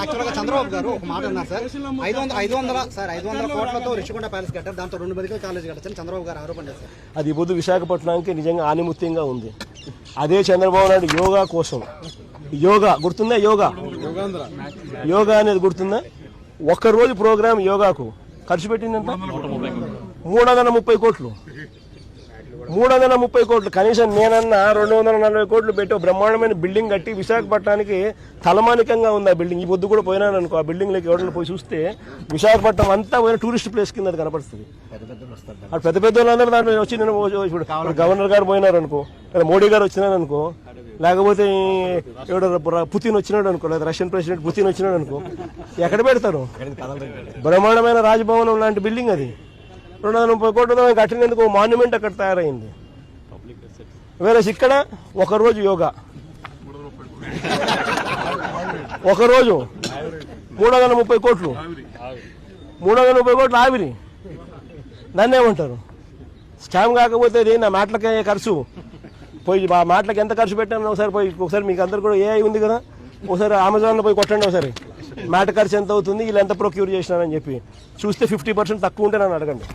యాక్చువల్గా చంద్రబాబు గారు ఒక మాట అన్నారు సార్, 500 కోట్లతో రిషికొండ ప్యాలెస్ కట్టారు, దాంతో 2 మెడికల్ కాలేజ్ కట్టచ్చని చంద్రబాబు గారు ఆరోపణ చేశారు. అది పొద్దు విశాఖపట్నానికి నిజంగా ఆనిముత్యంగా ఉంది. అదే చంద్రబాబు నాయుడు యోగా కోసం, యోగా గుర్తుందా? యోగా అనేది గుర్తుందా? ఒక్కరోజు ప్రోగ్రాం యోగాకు ఖర్చు పెట్టిందంత 330 కోట్లు. 330 కోట్లు. కనీసం నేనన్నా 240 కోట్లు పెట్టి బ్రహ్మాండమైన బిల్డింగ్ కట్టి విశాఖపట్నానికి తలమానికంగా ఉంది ఆ బిల్డింగ్. ఈ పొద్దు కూడా పోయినాను అనుకో, ఆ బిల్డింగ్లోకి ఎవరైనా పోయి చూస్తే విశాఖపట్నం అంతా పోయిన టూరిస్ట్ ప్లేస్ కింద అది కనపడుతుంది. అటు పెద్ద పెద్ద వాళ్ళందరూ దాంట్లో వచ్చి నేను ఇప్పుడు గవర్నర్ గారు పోయినారు అనుకో, లేదా మోడీ గారు వచ్చినారు అనుకో, లేకపోతే ఎవడో పుతిన్ వచ్చినాడు అనుకో, లేదా రష్యన్ ప్రెసిడెంట్ పుతిన్ వచ్చినాడు అనుకో, ఎక్కడ పెడతారు? బ్రహ్మాండమైన రాజభవనం లాంటి బిల్డింగ్ అది. 230 కోట్లతో కట్టినందుకు మాన్యుమెంట్ అక్కడ తయారైంది. వేరే ఇక్కడ ఒకరోజు యోగా, ఒకరోజు 330 కోట్లు, 330 కోట్లు ఆవిరి. దాన్ని ఏమంటారు? స్కామ్ కాకపోతే అది నా మాటలకే ఖర్చు. పోయి ఆ మాటలకి ఎంత ఖర్చు పెట్టాను ఒకసారి మీకు అందరు కూడా ఏఐ ఉంది కదా, ఒకసారి అమెజాన్లో పోయి కొట్టండి ఒకసారి, మాట ఖర్చు ఎంత అవుతుంది, వీళ్ళు ఎంత ప్రొక్యూర్ చేసినారని చెప్పి చూస్తే 50% తక్కువ ఉంటే నన్ను అడగండి.